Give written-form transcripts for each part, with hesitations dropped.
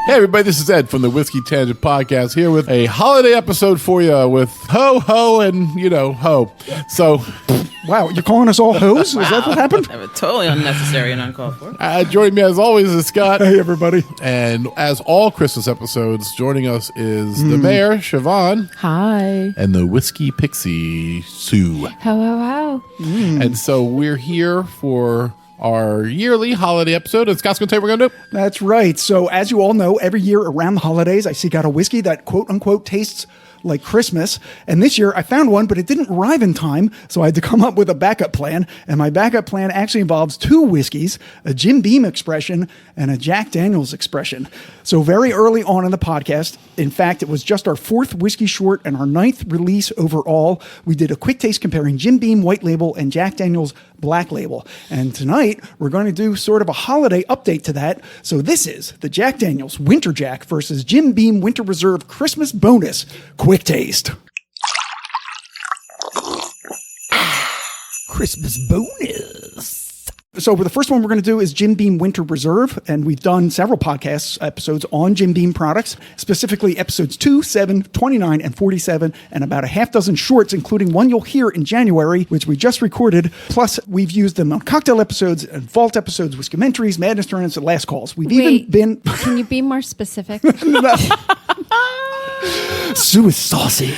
Hey, everybody, this is Ed from the Whiskey Tangent Podcast here with a holiday episode for you with ho, ho, and, ho. So, wow, you're calling us all hoes? Is that what happened? That was totally unnecessary and uncalled for. joining me as always is Scott. Hey, everybody. And as all Christmas episodes, joining us is the mayor, Shavonne. Hi. And the Whiskey Pixie, Sue. Ho, ho, ho. And so we're here for our yearly holiday episode, and Scott's going to tell you what we're going to do. That's right. So as you all know, every year around the holidays, I seek out a whiskey that quote-unquote tastes like Christmas. And this year I found one, but it didn't arrive in time, so I had to come up with a backup plan. And my backup plan actually involves two whiskeys, a Jim Beam expression and a Jack Daniel's expression. So very early on in the podcast, in fact, it was just our fourth whiskey short and our ninth release overall, we did a quick taste comparing Jim Beam White Label and Jack Daniel's Black Label. And tonight, we're going to do sort of a holiday update to that. So this is the Jack Daniel's Winter Jack versus Jim Beam Winter Reserve Christmas Bonus Quick Taste. Christmas bonus. So the first one we're going to do is Jim Beam Winter Reserve, and we've done several podcast episodes on Jim Beam products, specifically episodes 2, 7, 29, and 47, and about a half dozen shorts, including one you'll hear in January, which we just recorded. Plus, we've used them on cocktail episodes and vault episodes, Whiskamentaries, Madness Tournaments, and Last Calls. We've even been... Can you be more specific? Sue is saucy.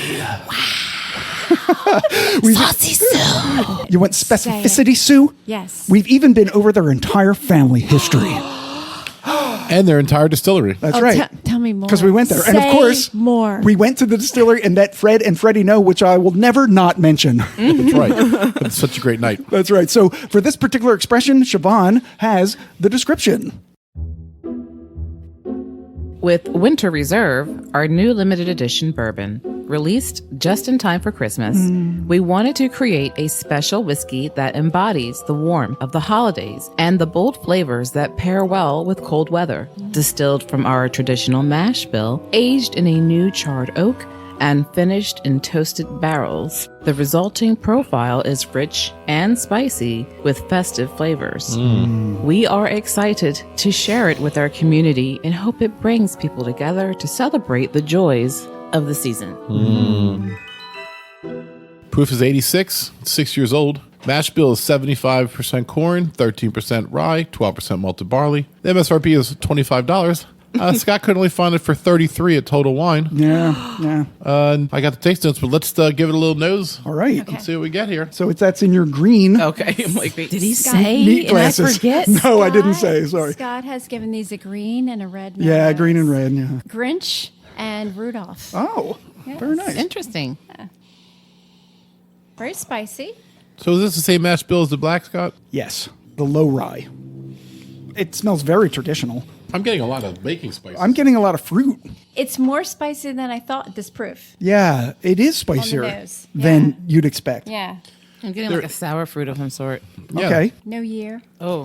Saucy Sue. You want specificity, Sue? Yes. We've even been over their entire family history. And their entire distillery. That's right. Tell me more. Because we went there. And of course, more. We went to the distillery and met Fred and Freddie No, which I will never not mention. That's right. It's such a great night. That's right. So for this particular expression, Shavonne has the description. With Winter Reserve, our new limited edition bourbon, released just in time for Christmas, we wanted to create a special whiskey that embodies the warmth of the holidays and the bold flavors that pair well with cold weather. Distilled from our traditional mash bill, aged in a new charred oak, and finished in toasted barrels, the resulting profile is rich and spicy with festive flavors. We are excited to share it with our community and hope it brings people together to celebrate the joys of the season. Proof is 86, 6 years old. Mash bill is 75% corn, 13% rye, 12% malted barley. The MSRP is $25. Scott could only find it for $33 at Total Wine. Yeah. I got the taste notes, but let's give it a little nose. All right. Let's see what we get here. So that's in your green. Okay, I'm like, did he say? Neat And I glasses. forget. No, I didn't say. Sorry. Scott has given these a green and a red. Yeah, nose. green and red. Yeah. Grinch and Rudolph. Oh, very nice. Interesting. Very spicy. So is this the same mash bill as the Black, Scott? Yes, the low rye. It smells very traditional. I'm getting a lot of baking spices. I'm getting a lot of fruit. It's more spicy than I thought. This proof. Yeah, it is spicier nose. than Yeah. you'd expect. Yeah. I'm getting like a sour fruit of some sort. Yeah. Okay, No year. Oh,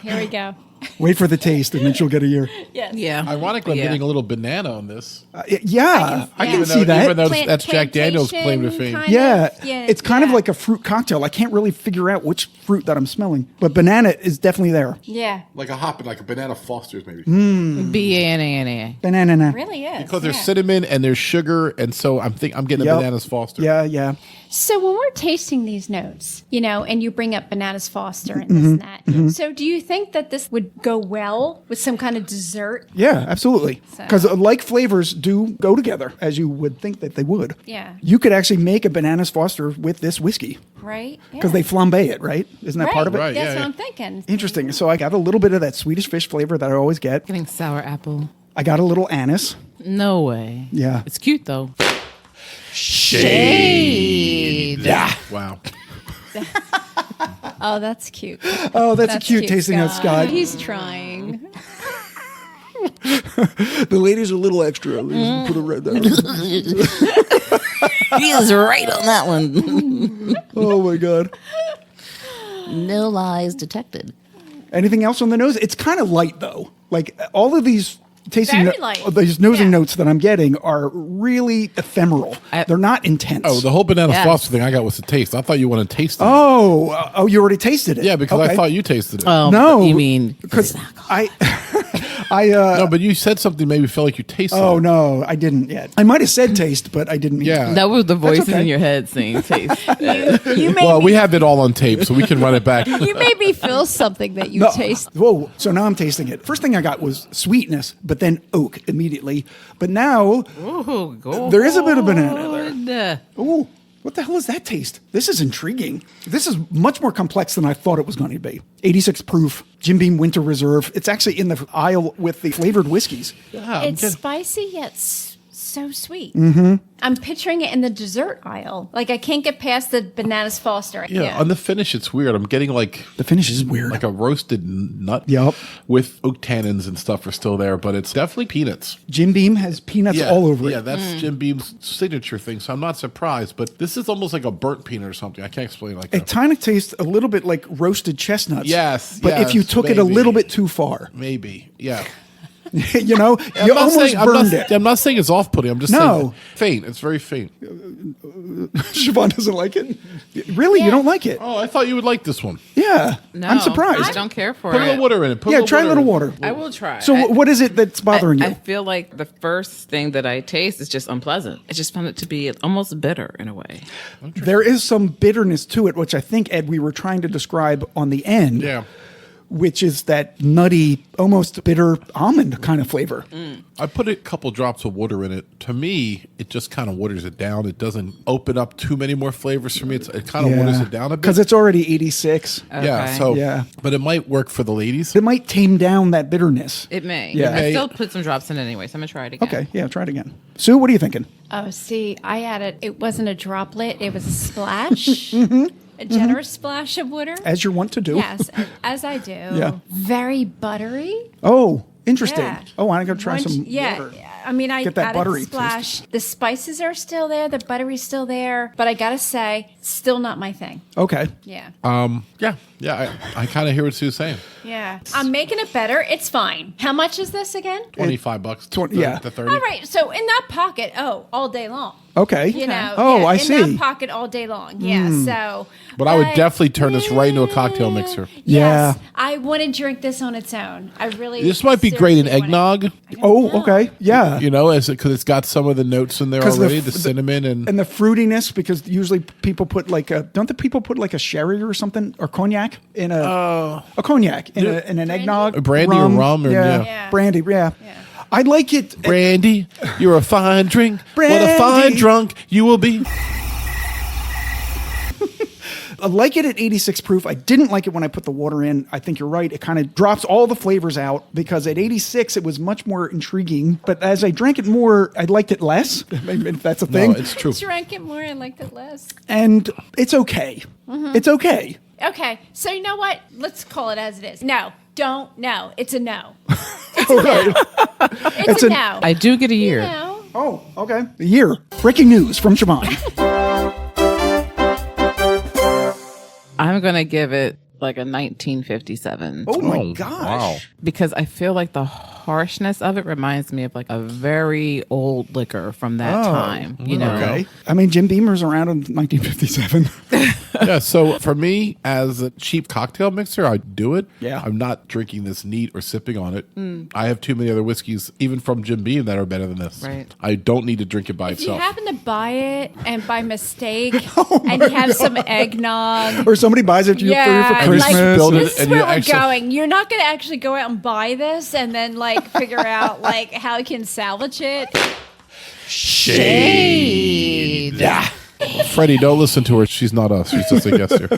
Here we go. wait for the taste and then she'll get a year. Yes. yeah. Ironically, I'm getting a little banana on this. Yeah, I can yeah. see that. Even though that's Jack Daniel's claim to Plantation fame. kind Yeah, of, yeah, it's kind of yeah. like a fruit cocktail. I can't really figure out which fruit that I'm smelling, but banana is definitely there. Yeah. Like a hop, like a banana Foster's maybe. B-A-N-A-N-A. Banana. It really is. Because there's yeah. cinnamon and there's sugar, and so I'm getting Yep. a bananas Foster. Yeah. So when we're tasting these notes, and you bring up Bananas Foster and this and that, so do you think that this would go well with some kind of dessert? Yeah, absolutely. So- Because like flavors do go together, as you would think that they would. Yeah. You could actually make a Bananas Foster with this whiskey Right? because they flambe it, right? Isn't that part of it? Right. That's yeah, what yeah. I'm thinking. Interesting. So I got a little bit of that Swedish fish flavor that I always get. Getting sour apple. I got a little anise. No way. Yeah. It's cute though. Shade. Yeah. Wow. Oh, that's cute. Oh, that's a That's cute tasting that, Scott. He's trying. The ladies are a little extra. Put a red down. He is right on that one. Oh, my God. No lies detected. Anything else on the nose? It's kind of light, though. Like, all of these tasting Very light. these nosing Yeah. notes that I'm getting are really ephemeral. They're not intense. Oh, the whole banana Yes. Foster thing I got was the taste. I thought you wanted to taste it. Oh, you already tasted it. Yeah, because Okay. I thought you tasted it. Oh, No, you mean because No, but you said something made me feel like you tasted Oh it. no, I didn't yet. I might have said taste, but I didn't mean Yeah. to. That was the voices okay. in your head saying taste. You made Well, me, we have it all on tape, so we can run it back. you made me feel something that you No. taste. Whoa. So now I'm tasting it. First thing I got was sweetness, but then oak immediately. But now Ooh, go there is a bit of banana there. good. Ooh, what the hell is that taste? This is intriguing. This is much more complex than I thought it was going to be. 86 proof, Jim Beam Winter Reserve. It's actually in the aisle with the flavored whiskeys. It's spicy yet so sweet. Mm-hmm. I'm picturing it in the dessert aisle. Like I can't get past the bananas Foster. Yeah, on the finish, it's weird. I'm getting like The finish is weird. a roasted nut. Yup. With oak tannins and stuff are still there, but it's definitely peanuts. Jim Beam has peanuts all over it. Yeah, that's Jim Beam's signature thing, so I'm not surprised. But this is almost like a burnt peanut or something. I can't explain it like It that. kind of tastes a little bit like roasted chestnuts. Yes, But if you yes, took it a maybe. little bit too far, Maybe, yeah. you know, I'm you not almost saying- burned it. I'm not saying it's off-putting. I'm just No. saying faint. It's very faint. Siobhan doesn't like it. Really? You don't like it? Oh, I thought you would like this one. Yeah. No, I'm surprised. I don't care for Put a it. little water in it. Put Yeah, try a little in it. water. I will try. So what is it that's bothering I you? feel like the first thing that I taste is just unpleasant. I just found it to be almost bitter in a way. There is some bitterness to it, which I think, Ed, we were trying to describe on the end. Yeah. Which is that nutty, almost bitter almond kind of flavor. I put a couple drops of water in it. To me, it just kind of waters it down. It doesn't open up too many more flavors for me. It kind of waters it down a bit. Because it's already 86. Yeah, Okay. so Yeah. but it might work for the ladies. It might tame down that bitterness. It may. Yeah. I still put some drops in anyway, so I'm going to try it again. Okay, yeah, try it again. Sue, what are you thinking? Oh, see, I added, it wasn't a droplet, it was a splash. A generous splash of water. As you're wont to do. Yes, as I do. Yeah. Very buttery. Oh, interesting. Yeah. Oh, I'm going to try Once- some yeah, water. I mean, I Get that added buttery the splash. The spices are still there. The buttery's still there. But I got to say, still not my thing. Okay. Yeah. Yeah. I kind of hear what Sue's saying. Yeah. I'm making it better. It's fine. How much is this again? $25. Yeah. The 30. All right. So in that pocket, all day long. Okay. You know. Oh, yeah, I in see. that pocket all day long. Yeah. So. But I would definitely turn this right into a cocktail mixer. Yeah. Yes. I want to drink this on its own. I really. This might be great in seriously want it. eggnog, Oh, okay. Yeah. you know, because it's got some of the notes in there 'Cause already, the cinnamon and the fruitiness, because usually people put don't the people put like a sherry or something or cognac in a cognac in an eggnog, Brandy or rum or- yeah. Yeah. brandy, yeah. I like it. Brandy, you're a fine drink. What a fine Brandy. drunk you will be. I like it at 86 proof. I didn't like it when I put the water in. I think you're right. It kind of drops all the flavors out because at 86 it was much more intriguing. But as I drank it more, I liked it less. If that's a thing. No, it's true. Drank it more. I liked it less. And it's okay. It's okay. Okay, so you know what? Let's call it as it is. No, don't. No, it's a no. All right. It's a no. I do get a year. No. Oh, okay. A year. Breaking news from Shavonne. I'm going to give it like a 1957. Oh my Oh, gosh. wow. Because I feel like the harshness of it reminds me of like a very old liquor from that time. You know? Okay. I mean, Jim Beamer's around in 1957. Yeah, so for me, as a cheap cocktail mixer, I'd do it. Yeah. I'm not drinking this neat or sipping on it. I have too many other whiskeys, even from Jim Beam, that are better than this. Right. I don't need to drink it by If you itself. happen to buy it and by mistake and you have some eggnog. Or somebody buys it for you for Yeah, Christmas. like, Build it this is and where you we're actually- going. You're not going to actually go out and buy this and then like figure out like how you can salvage it. Yeah. Freddie, don't listen to her. She's not us. She's just a guest here.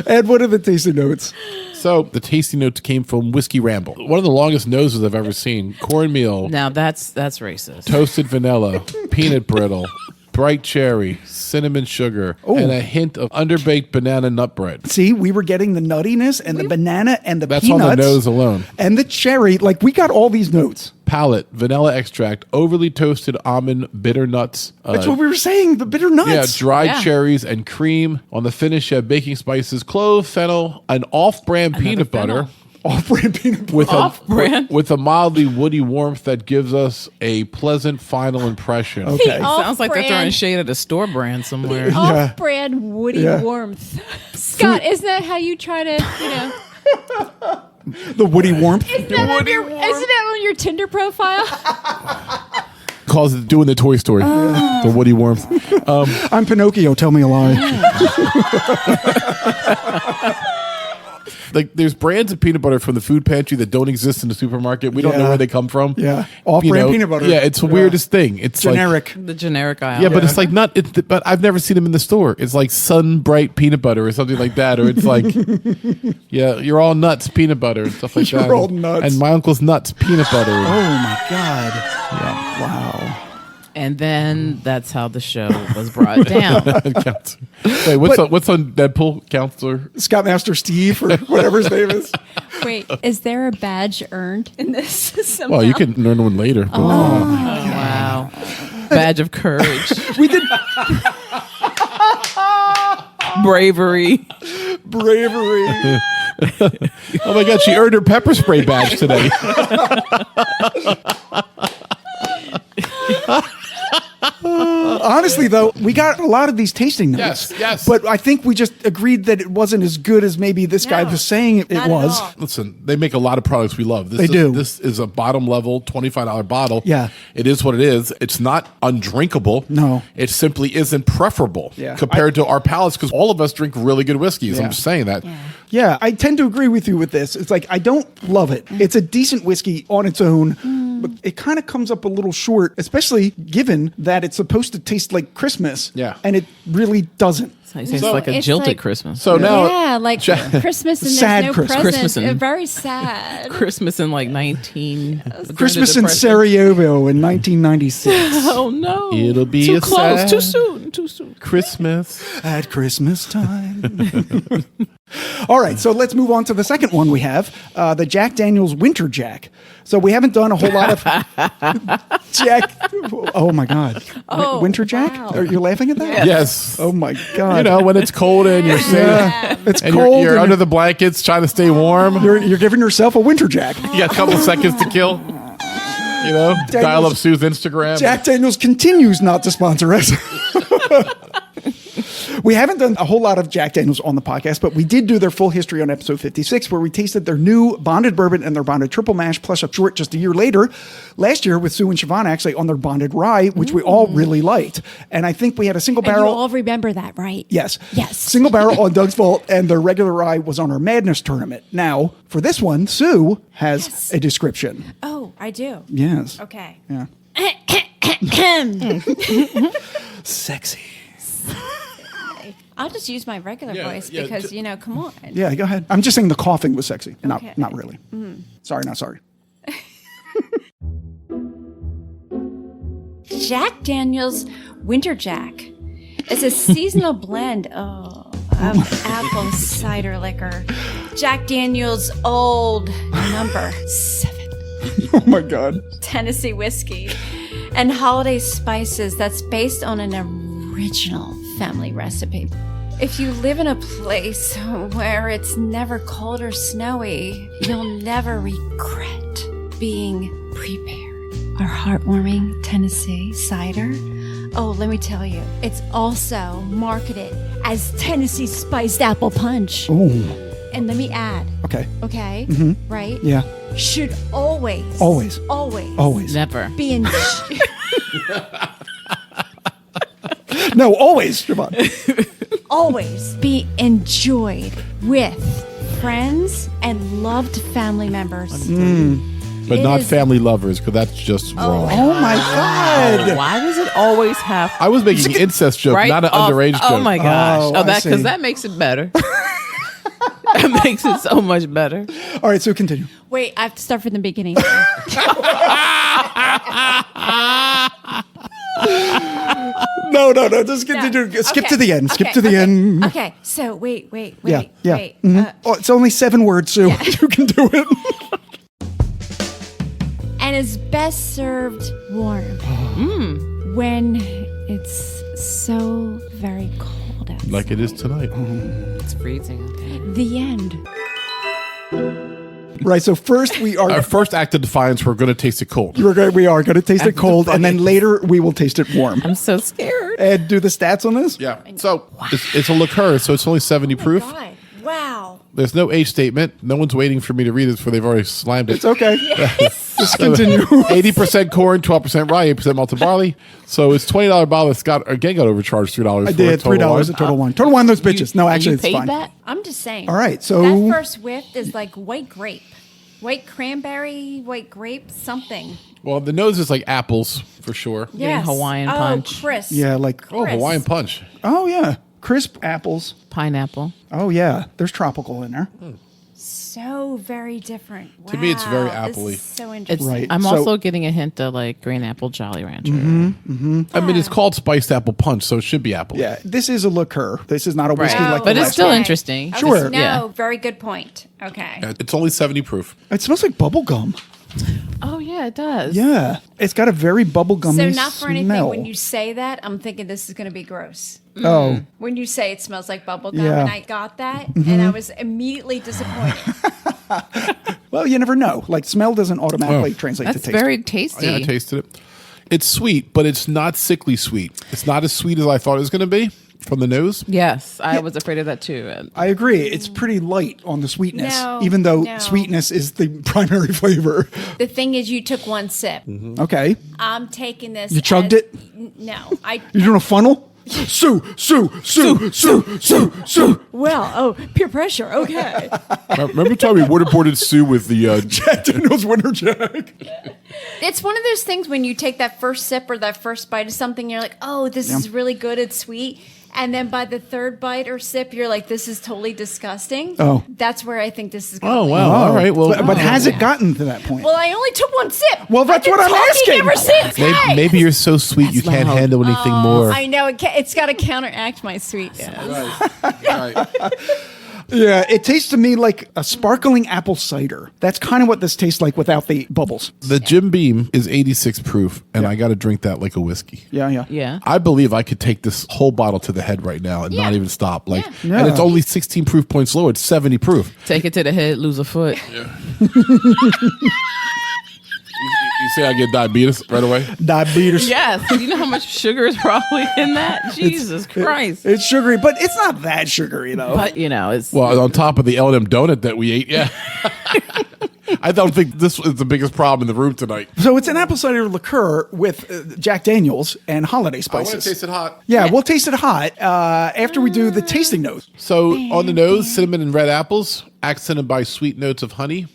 Ed, what are the tasting notes? So the tasting notes came from Whiskey Ramble. One of the longest noses I've ever seen. Cornmeal, Now that's racist. toasted vanilla, peanut brittle, bright cherry, cinnamon sugar, and a hint of underbaked banana nut bread. See, we were getting the nuttiness and the banana and the That's peanuts. on the nose alone. And the cherry. Like, we got all these notes. Palate, vanilla extract, overly toasted almond, bitter nuts. That's what we were saying. The bitter nuts. Yeah, dried Yeah. cherries and cream. On the finish, you have baking spices, clove, fennel, an off-brand peanut butter. fennel. Off-brand peanut butter. With Off-brand? with a mildly woody warmth that gives us a pleasant final impression. Okay. Sounds like they're throwing Off-brand- shade at a store brand somewhere. Off-brand woody Yeah. warmth. Scott, isn't that how you try to, The woody warmth. Isn't that on your Tinder profile? Calls it doing the Toy Story. The Woody Warmth. I'm Pinocchio. Tell me a lie. Like, there's brands of peanut butter from the food pantry that don't exist in the supermarket. We don't know Yeah. where they come from. Yeah. Off-brand peanut butter. Yeah, it's the weirdest thing. It's Generic. The generic aisle. Like, yeah, but it's like not. But I've never seen them in the store. It's like Sun Bright peanut butter or something like that, or it's like, yeah, you're all nuts peanut butter and stuff like that. You're all nuts. And my uncle's nuts peanut butter. Oh my God. Yeah. Wow. And then that's how the show was brought down. Wait, what's on Deadpool, Counselor? Scoutmaster Steve or whatever his name is. Wait, is there a badge earned in this somehow? Well, you can learn one later. Wow. Badge of courage. We did Bravery. bravery. Oh my God, she earned her pepper spray badge today. Honestly, though, we got a lot of these tasting notes. Yes. But I think we just agreed that it wasn't as good as maybe this guy No, was saying it not at was. all. Listen, they make a lot of products we love. They do. This is a bottom level $25 bottle. Yeah. It is what it is. It's not undrinkable. No. It simply isn't preferable Yeah. compared to our palates, because all of us drink really good whiskeys. Yeah. I'm just saying that. Yeah, I tend to agree with you with this. It's like I don't love it. It's a decent whiskey on its own, but it kind of comes up a little short, especially given that it's supposed to taste like Christmas. Yeah. And it really doesn't. It's like a It's jilted like- Christmas. So now, Yeah, like Christmas and Sad there's no Christmas. present. Christmas and- Very sad. Christmas in like 19... Christmas in Depression. Sarajevo in 1996. Oh no. It'll be too a close. sad- Too soon. Too soon. Christmas. At Christmas time. All right, so let's move on to the second one we have, the Jack Daniel's Winter Jack. So we haven't done a whole lot of Jack. Oh my God. Oh, Winter Jack? wow. Are you laughing at that? Yes. Oh my God. You know, when it's cold and you're sitting, Yeah. It's and cold. you're and under the blankets trying to stay warm. you're giving yourself a Winter Jack. You got a couple seconds to kill. You know, dial up Sue's Instagram. Jack Daniels continues not to sponsor us. We haven't done a whole lot of Jack Daniels on the podcast, but we did do their full history on episode 56, where we tasted their new bonded bourbon and their bonded triple mash, plus a short just a year later, last year with Sue and Shavonne, actually on their bonded rye, which we all really liked. And I think we had a single And you barrel. all remember that, right? Yes. Yes. Single barrel on Doug's Vault, and their regular rye was on our Madness tournament. Now, for this one, Sue has Yes. a description. Oh, I do. Yes. Okay. Yeah. Sexy. I'll just use my regular Yeah, voice yeah, because, come on. Yeah, go ahead. I'm just saying the coughing was sexy. Okay. Not really. Sorry, not sorry. Jack Daniel's Winter Jack is a seasonal blend of apple cider liquor. Jack Daniel's Old Number 7 Oh my God. Tennessee whiskey and holiday spices that's based on an original family recipe. If you live in a place where it's never cold or snowy, you'll never regret being prepared. Our heartwarming Tennessee cider. Oh, let me tell you, it's also marketed as Tennessee spiced apple punch. Oh, And let me add, okay. okay, right? Yeah. Should always Never. be in. No, always, Shavonne. Always be enjoyed with friends and loved family members. But It not is- family lovers, because that's just wrong. Oh my God. Why does it always have I was making an incest joke, right not an off- underage joke. Oh my gosh. Oh, Oh, I that see. because that makes it better. That makes it so much better. All right, so continue. Wait, I have to start from the beginning. No, just continue. Skip Okay, to the end. Skip okay, to the okay. end. Okay, so wait. Yeah. Wait. Oh, it's only 7 words, Sue. You can do it. And is best served warm when it's so very cold outside. Like it is tonight. It's freezing. Okay. The end. Right, so first we are Our first act of defiance, we're going to taste it cold. we are going to taste it cold, and then later we will taste it warm. I'm so scared. And do the stats on this? Yeah. So it's a liqueur, so it's only 70 proof. God. Wow. There's no age statement. No one's waiting for me to read it, for they've already slammed it. It's okay. Just continue. 80% corn, 12% rye, 8% malted barley. So it's $20 bottle. It's got again got overcharged $3. I did $3 a total one. Total one. Those bitches. No, actually, you it's paid fine. that? I'm just saying. All right, so that first whiff is like white grape, white cranberry, white grape, something. Well, the nose is like apples for sure. Getting Hawaiian punch. Crisp. yeah, like Oh, Hawaiian punch. oh yeah, crisp apples. Pineapple. Oh yeah, there's tropical in there. So very different. To me, it's very Wow, this appley. is so It's, interesting. Right. I'm So- also getting a hint of like green apple Jolly Rancher. I mean, it's called spiced apple punch, so it should be apple. Yeah, this is a liqueur. This is not a whiskey Right. like But the it's last still one. interesting. Okay, Sure. No, Yeah. very good point. Okay. It's only 70 proof. It smells like bubble gum. Oh yeah, it does. Yeah, it's got a very bubble gummy So not for anything, smell. when you say that, I'm thinking this is going to be gross. Oh, When you say it smells like bubble gum, Yeah. Mm-hmm. and I got that, and I was immediately disappointed. well, you never know. Like smell doesn't automatically Oh. translate That's to taste. very tasty. Yeah, I tasted it. It's sweet, but it's not sickly sweet. It's not as sweet as I thought it was going to be from the nose. Yes, I was afraid of that too. I agree. It's pretty light on the sweetness, No, even though no. sweetness is the primary flavor. The thing is, you took one sip. Okay, I'm taking this. You chugged as- it? No, I. you're doing a funnel. Sue. Well, peer pressure. Okay. Remember the time we waterboarded Sue with the Jack Daniel's Winter Jack. It's one of those things when you take that first sip or that first bite of something, you're like, oh, this is really good. It's sweet. And then by the third bite or sip, you're like, this is totally disgusting. Oh. That's where I think this is going. Oh, wow. All right. Well, but has it gotten to that point? Well, I only took one sip. Well, that's I've been what I'm talking asking. Ever since. maybe you're so sweet you can't loud. handle anything more. I know it's got to counteract my sweetness. Right. Yeah, it tastes to me like a sparkling apple cider. That's kind of what this tastes like without the bubbles. The Jim Beam is 86 proof, and I got to drink that like a whiskey. Yeah. Yeah. I believe I could take this whole bottle to the head right now and not Yeah. even stop. Like, Yeah. and it's only 16 proof points lower. It's 70 proof. Take it to the head, lose a foot. You say I get diabetes right away? Diabetes. Yes. You know how much sugar is probably in that? Jesus Christ. It's sugary, but it's not that sugary, though. But you know, it's Well, on top of the L&M donut that we ate, yeah. I don't think this is the biggest problem in the room tonight. So it's an apple cider liqueur with Jack Daniels and holiday I spices. want to taste it hot. Yeah, we'll taste it hot after we do the tasting notes. So on the nose, cinnamon and red apples, accented by sweet notes of honey.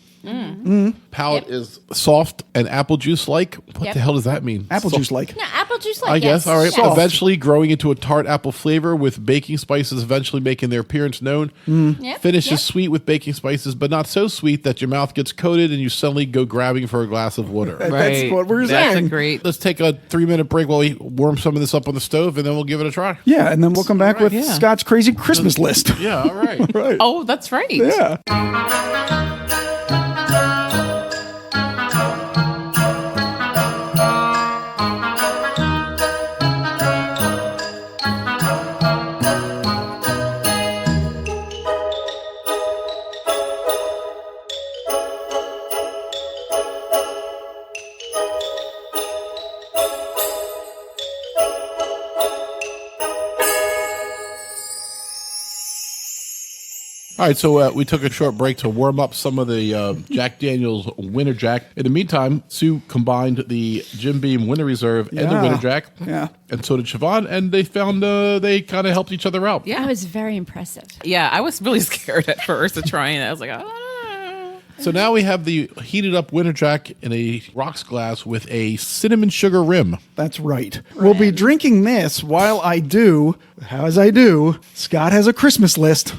Palate is soft and apple juice like. What Yep. the hell does that mean? Apple Soft- juice like. No, apple juice like I guess. yes. All right. Yes. Soft. Eventually growing into a tart apple flavor with baking spices eventually making their appearance known. Yep, Finish yep. is sweet with baking spices, but not so sweet that your mouth gets coated and you suddenly go grabbing for a glass of water. That's what we're That's saying. a great. Let's take a 3-minute break while we warm some of this up on the stove, and then we'll give it a try. Yeah, and then we'll come back with Yeah. Scott's crazy Christmas list. Yeah, all right. Right. Oh, that's right. Yeah. All right, so we took a short break to warm up some of the Jack Daniel's Winter Jack. In the meantime, Sue combined the Jim Beam Winter Reserve and the Yeah. Winter Jack. Yeah. And so did Shavonne, and they found they kind of helped each other out. Yeah. That was very impressive. Yeah, I was really scared at first of trying it. I was like, oh. So now we have the heated up Winter Jack in a rocks glass with a cinnamon sugar rim. That's right. We'll be drinking this while I do, as I do, Scott has a Christmas list.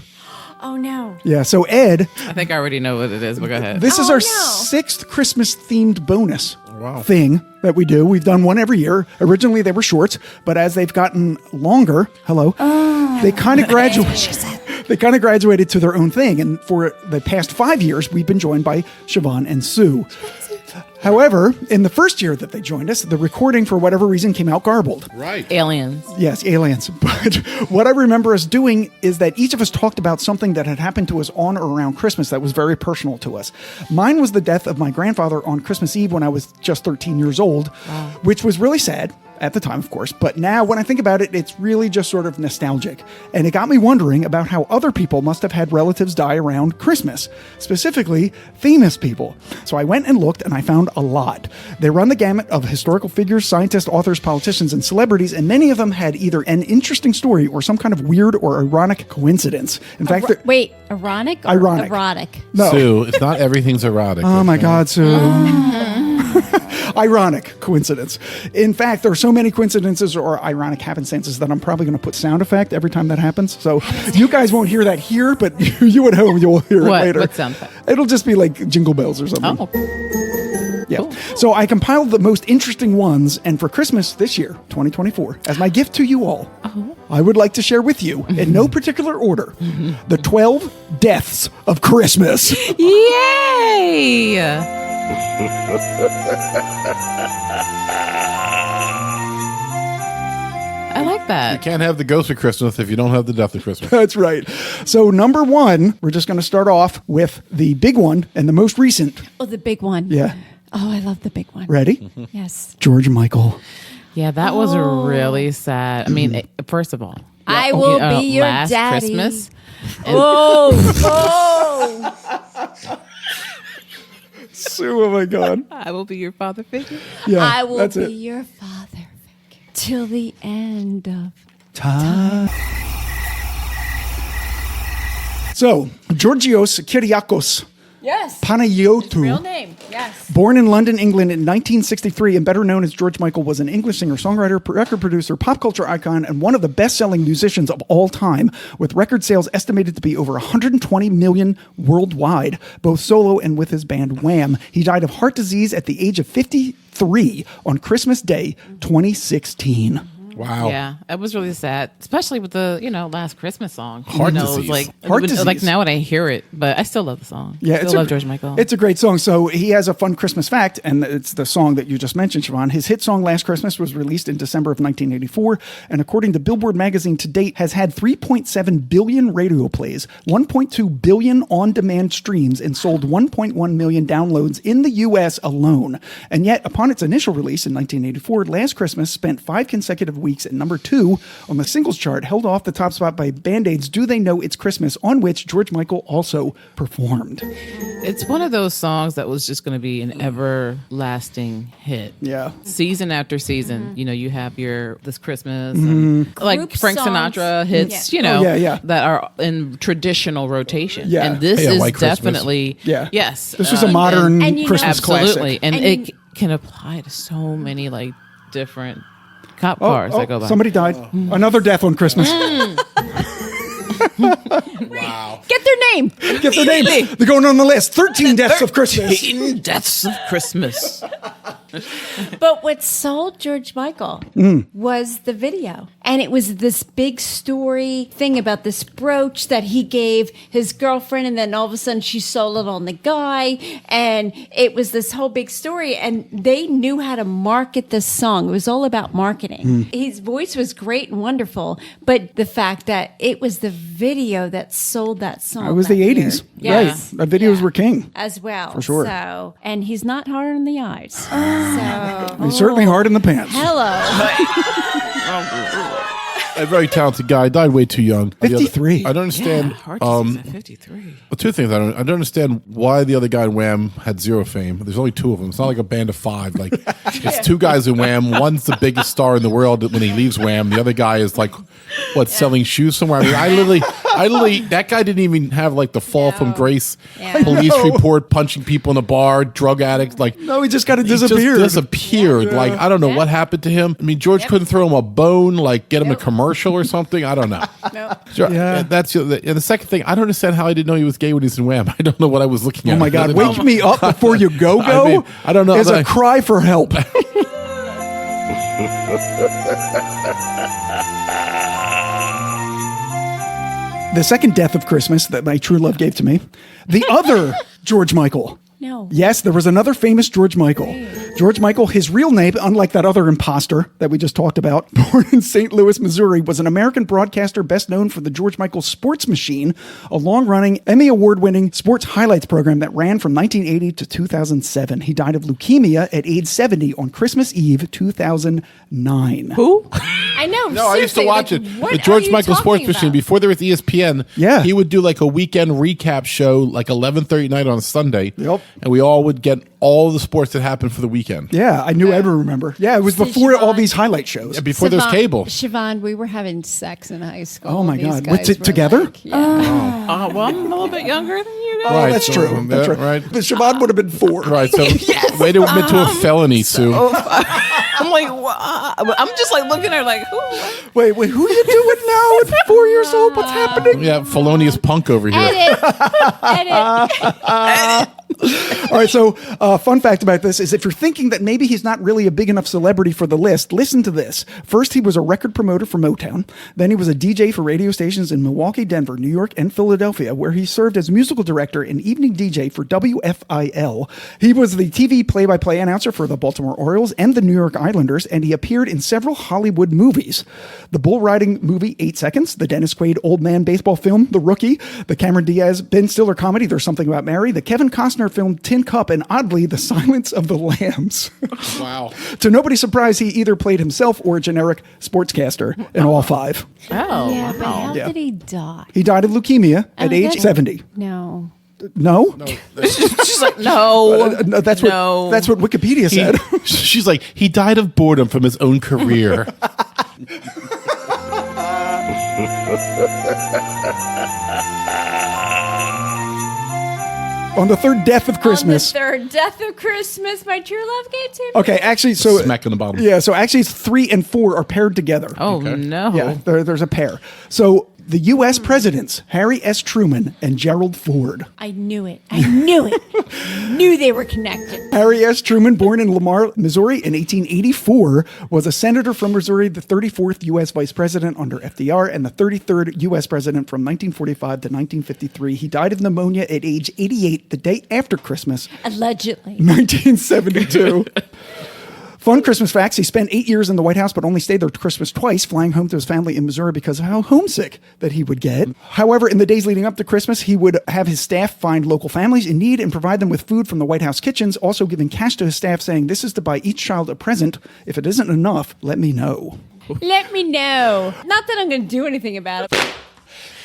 Oh no. Yeah, so Ed, I think I already know what it is, but go ahead. this is Oh, our no. 6th Christmas themed bonus Wow. thing that we do. We've done one every year. Originally they were shorts, but as they've gotten longer, they kind of graduated. They kind of graduated to their own thing. And for the past 5 years, we've been joined by Shavonne and Sue. However, in the first year that they joined us, the recording, for whatever reason, came out garbled. Right. Aliens. Yes, aliens. But what I remember us doing is that each of us talked about something that had happened to us on or around Christmas that was very personal to us. Mine was the death of my grandfather on Christmas Eve when I was just 13 years old, which was really sad. At the time, of course. But now when I think about it, it's really just sort of nostalgic. And it got me wondering about how other people must have had relatives die around Christmas, specifically famous people. So I went and looked and I found a lot. They run the gamut of historical figures, scientists, authors, politicians, and celebrities, and many of them had either an interesting story or some kind of weird or ironic coincidence. In fact, Wait, ironic or Ironic. erotic? no. Sue, it's not everything's erotic. Oh my God, Sue. Ironic coincidence. In fact, there are so many coincidences or ironic happenstances that I'm probably going to put sound effect every time that happens. So you guys won't hear that here, but you at home, you'll hear What? it later. What sound effect? It'll just be like jingle bells or something. Oh, Yeah. cool. So I compiled the most interesting ones, and for Christmas this year, 2024, as my gift to you all, I would like to share with you, in no particular order, the 12 deaths of Christmas. yay! I like You that. can't have the ghost of Christmas if you don't have the death of Christmas. That's right. So number one, we're just going to start off with the big one and the most recent. Oh, the big one. Yeah. Oh, I love the big one. Ready? Yes. George Michael. Yeah, that was really sad. I mean, first of all, I will be your last daddy. Christmas. Oh, Sue, oh my God. I will be your father figure. Yeah, I will that's be it. your father figure till the end of Time. So, Georgios Kyriakos yes. Panayotou. Real name. Yes. Born in London, England in 1963 and better known as George Michael, was an English singer, songwriter, record producer, pop culture icon, and one of the best-selling musicians of all time, with record sales estimated to be over 120 million worldwide, both solo and with his band Wham. He died of heart disease at the age of 53 on Christmas Day, 2016. Wow. Yeah, it was really sad, especially with the last Christmas song. Heart It was disease. like Heart like disease. now when I hear it, but I still love the song. Yeah, still love George Michael. It's a great song. So he has a fun Christmas fact, and it's the song that you just mentioned, Shavonne. His hit song "Last Christmas" was released in December of 1984, and according to Billboard magazine, to date has had 3.7 billion radio plays, 1.2 billion on-demand streams, and sold 1.1 million downloads in the U.S. alone. And yet, upon its initial release in 1984, "Last Christmas" spent 5 consecutive weeks at number 2 on the singles chart, held off the top spot by Band-Aid's "Do They Know It's Christmas," on which George Michael also performed. It's one of those songs that was just going to be an everlasting hit. Yeah. Season after season, you have this Christmas, and like Group Frank songs. Sinatra hits, Oh, yeah. that are in traditional rotation. Yeah. And this Hey, is White Christmas. definitely, Yeah. yes. This was a modern and you know- Christmas absolutely. classic. And, And it you- can apply to so many like different cop cars that go by. Somebody died. Another death on Christmas. Get their name. Get the name. They're going on the list. 13 deaths of Christmas. 13 deaths of Christmas. But what sold George Michael was the video. And it was this big story thing about this brooch that he gave his girlfriend, and then all of a sudden she sold it on the guy. And it was this whole big story. And they knew how to market this song. It was all about marketing. His voice was great and wonderful, but the fact that it was the video that sold that song. It was that the year. 80s. Yes. Right. Videos Yeah. were king. As well. For sure. So, and he's not hard on the eyes. So, He's certainly hard in the pants. hello. A very talented guy. Died way too young. 53. I don't understand. Heart disease at 53. Well, two things. I don't understand why the other guy in Wham had zero fame. There's only 2 of them. It's not like a band of 5. Like it's 2 guys in Wham. One's the biggest star in the world when he leaves Wham. The other guy is like, selling shoes somewhere. I mean, I literally, that guy didn't even have like the fall from grace police report, punching people in a bar, drug addicts. Like No, he just got to he disappear. just disappeared. Like I don't know what happened to him. I mean, George couldn't throw him a bone, like get him a commercial or something. I don't know. Sure, Yeah. and the second thing. I don't understand how I didn't know he was gay when he's in Wham. I don't know what I was looking at. Oh my God. I Wake me up before you go. I mean, I don't know. Is a cry for help. The second death of Christmas that my true love gave to me, the other George Michael. No. Yes, there was another famous George Michael. George Michael, his real name, unlike that other imposter that we just talked about, born in St. Louis, Missouri, was an American broadcaster best known for the George Michael Sports Machine, a long-running Emmy Award-winning sports highlights program that ran from 1980 to 2007. He died of leukemia at age 70 on Christmas Eve, 2009. Who? I know. No, I used to seriously, watch like, it. what The George are you Michael Sports talking Machine, about? before there was ESPN, Yeah. he would do like a weekend recap show, like 11:30 night on a Sunday. Yep. And we all would get all the sports that happened for the weekend. Yeah, I knew I would remember. Yeah, it was before Siobhan. all these highlight shows. Yeah, before there's cable. Siobhan, we were having sex in high school. Oh, my These God. guys What's it, were together? like, yeah. Well, I'm a little bit younger than you guys. Oh, Right, that's so, true. That's yeah, right. right. But Shabbat would have been 4. Right, so way to admit to a felony, Sue. I'm like, what? I'm just like looking at her like, who? Wait, who are you doing now at 4 years old? What's happening? Yeah, felonious punk over here. Edit. All right, so fun fact about this is if you're thinking that maybe he's not really a big enough celebrity for the list, listen to this. First, he was a record promoter for Motown. Then he was a DJ for radio stations in Milwaukee, Denver, New York, and Philadelphia, where he served as musical director and evening DJ for WFIL. He was the TV play-by-play announcer for the Baltimore Orioles and the New York Islanders, and he appeared in several Hollywood movies. The bull riding movie 8 Seconds, the Dennis Quaid old man baseball film The Rookie, the Cameron Diaz Ben Stiller comedy There's Something About Mary, the Kevin Costner film Tin Cup, and oddly, The Silence of the Lambs. Wow. To nobody's surprise, he either played himself or a generic sportscaster in all 5. Oh, Yeah, but how Yeah. did he die? He died of leukemia at Oh, age good. 70. No. No? she's like, no, No, that's no. what Wikipedia said. She's like, he died of boredom from his own career. On the third death of Christmas. On the third death of Christmas, my true love gave to me. Okay, actually, so Smack on the bottom. Yeah, so actually, it's 3 and 4 are paired together. Oh Okay. no. Yeah, there's a pair. So the U.S. presidents, Harry S. Truman and Gerald Ford. I knew it. I knew it. Knew they were connected. Harry S. Truman, born in Lamar, Missouri in 1884, was a senator from Missouri, the 34th U.S. vice president under FDR, and the 33rd U.S. president from 1945 to 1953. He died of pneumonia at age 88, the day after Christmas, Allegedly. 1972. Fun Christmas facts. He spent 8 years in the White House, but only stayed there Christmas twice, flying home to his family in Missouri because of how homesick that he would get. However, in the days leading up to Christmas, he would have his staff find local families in need and provide them with food from the White House kitchens, also giving cash to his staff, saying, "This is to buy each child a present. If it isn't enough, let me know." Let me know. Not that I'm going to do anything about it.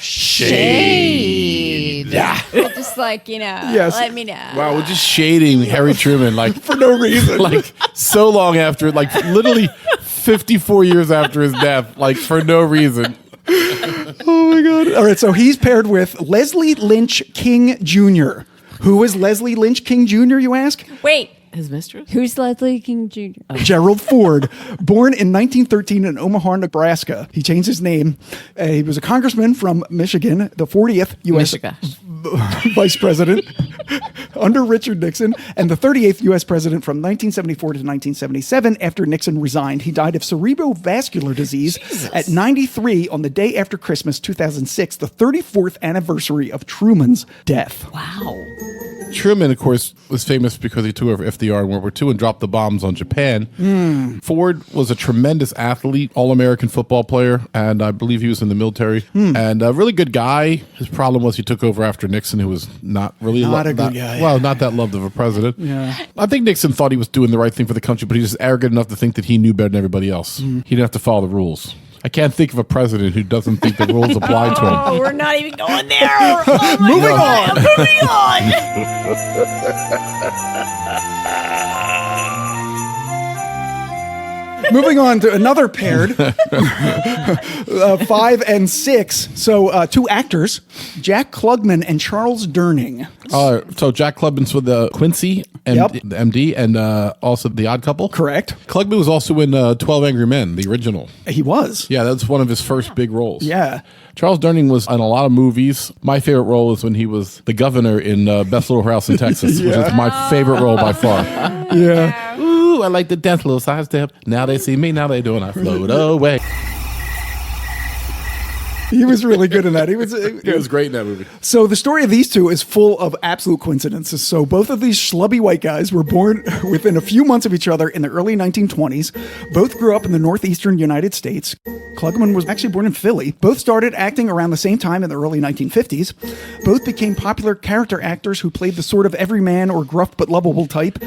Shade. Yeah. But just like, Yes. let me know. Wow, we're just shading Harry Truman like For no reason. like so long after, like literally 54 years after his death, like for no reason. Oh my God. All right, so he's paired with Leslie Lynch King Jr. Who is Leslie Lynch King Jr., you ask? Wait. His mistress? Who's Leslie King Jr.? Gerald Ford, born in 1913 in Omaha, Nebraska. He changed his name. He was a congressman from Michigan, the 40th U.S. Michigan. vice president under Richard Nixon, and the 38th U.S. president from 1974 to 1977 after Nixon resigned. He died of cerebrovascular disease at 93 on the day after Christmas 2006, the 34th anniversary of Truman's death. Wow. Truman, of course, was famous because he took over FDR in World War II and dropped the bombs on Japan. Ford was a tremendous athlete, all-American football player, and I believe he was in the military. And a really good guy. His problem was he took over after Nixon, who was not really Not a good guy. Well, not that loved of a president. Yeah. I think Nixon thought he was doing the right thing for the country, but he was just arrogant enough to think that he knew better than everybody else. He didn't have to follow the rules. I can't think of a president who doesn't think the rules apply to him. Oh, we're not even going there. Oh my Moving God. on. Moving on. Moving on to another paired, 5 and 6. So 2 actors, Jack Klugman and Charles Durning. So Jack Klugman's with the Quincy and Yep. the MD, and also The Odd Couple. Correct. Klugman was also in 12 Angry Men, the original. He was. Yeah, that's one of his first big roles. Yeah. Charles Durning was in a lot of movies. My favorite role is when he was the governor in Best Little House in Texas, which is my favorite role by far. Yeah. Ooh, I like the dance, little sidestep. Now they see me, now they do, and I float away. He was really good in that. He was great in that movie. So the story of these two is full of absolute coincidences. So both of these schlubby white guys were born within a few months of each other in the early 1920s. Both grew up in the northeastern United States. Klugman was actually born in Philly. Both started acting around the same time in the early 1950s. Both became popular character actors who played the sort of everyman or gruff but lovable type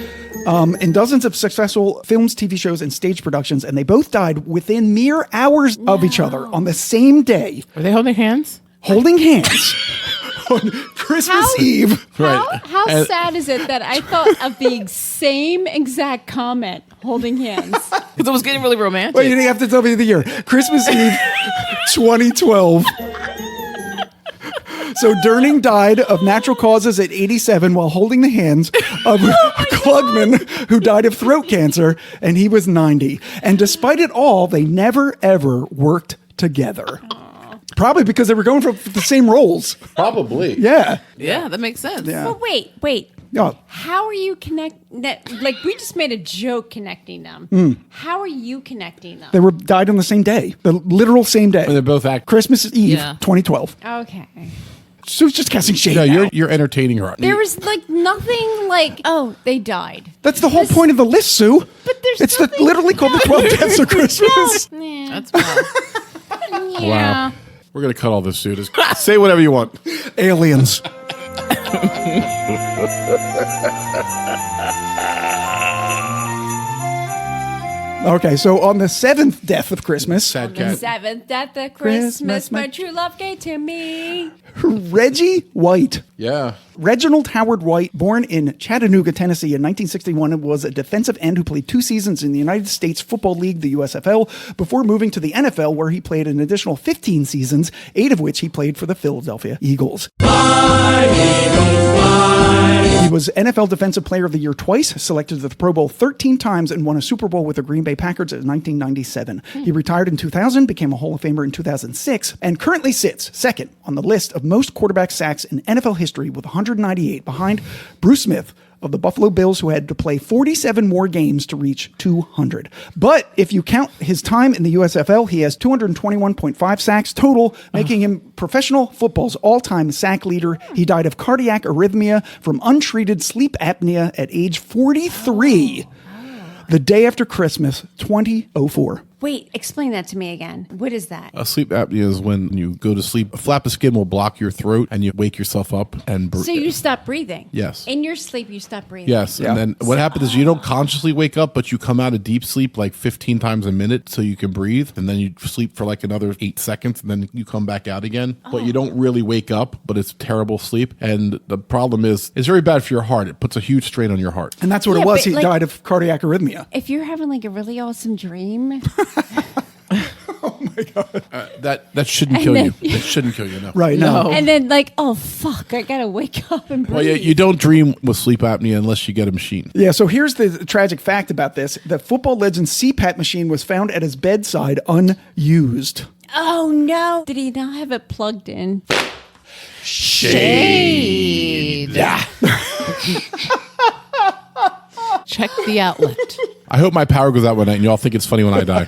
in dozens of successful films, TV shows, and stage productions. And they both died within mere hours of each other on the same day. Are they holding hands? Holding hands on Christmas Eve. How sad is it that I thought of the same exact comment, holding hands? Because it was getting really romantic. Well, you didn't have to tell me the year. Christmas Eve, 2012. So Durning died of natural causes at 87 while holding the hands of Klugman, who died of throat cancer, and he was 90. And despite it all, they never, ever worked together. Probably because they were going for the same roles. Probably. Yeah. Yeah, that makes sense. Yeah. But wait. Oh. How are you like, we just made a joke connecting them. How are you connecting them? They were died on the same day. The literal same day. And they're both act. Christmas Eve, Yeah. 2012. Okay. So it's just casting shade. No, now. you're entertaining her. There was like nothing like, oh, they died. That's the whole point of the list, Sue. But there's it's nothing- literally called the 12 Deaths of Christmas. That's wild. Yeah. Wow. We're going to cut all this, Sue. Just say whatever you want. Aliens. Okay, so on the 7th death of Christmas, Sad The cat. seventh death of Christmas, Christmas, my my true love gave to me. Reggie White. Yeah. Reginald Howard White, born in Chattanooga, Tennessee in 1961, was a defensive end who played 2 seasons in the United States Football League, the USFL, before moving to the NFL, where he played an additional 15 seasons, 8 of which he played for the Philadelphia Eagles. He was NFL Defensive Player of the Year twice, selected to the Pro Bowl 13 times, and won a Super Bowl with the Green Bay Packers in 1997. He retired in 2000, became a Hall of Famer in 2006, and currently sits second on the list of most quarterback sacks in NFL history with 198, behind Bruce Smith of the Buffalo Bills, who had to play 47 more games to reach 200. But if you count his time in the USFL, he has 221.5 sacks total, making him professional football's all-time sack leader. He died of cardiac arrhythmia from untreated sleep apnea at age 43, the day after Christmas, 2004. Wait, explain that to me again. What is that? Sleep apnea is when you go to sleep. A flap of skin will block your throat and you wake yourself up and So you stop breathing? Yes. In your sleep, you stop breathing? Yes, Yeah. and then what happens is you don't consciously wake up, but you come out of deep sleep like 15 times a minute so you can breathe, and then you sleep for like another 8 seconds, and then you come back out again. But you don't really wake up, but it's terrible sleep. And the problem is, it's very bad for your heart. It puts a huge strain on your heart. And that's what Yeah, it was. but, He like- died of cardiac arrhythmia. If you're having like a really awesome dream, That shouldn't kill you. It shouldn't kill you, no. Right, no. No. and then like, oh fuck, I gotta wake up and breathe. Well, yeah, you don't dream with sleep apnea unless you get a machine. Yeah, so here's the tragic fact about this. The football legend's CPAP machine was found at his bedside unused. Oh no! Did he not have it plugged in? Shade. Check the outlet. I hope my power goes out one night and y'all think it's funny when I die.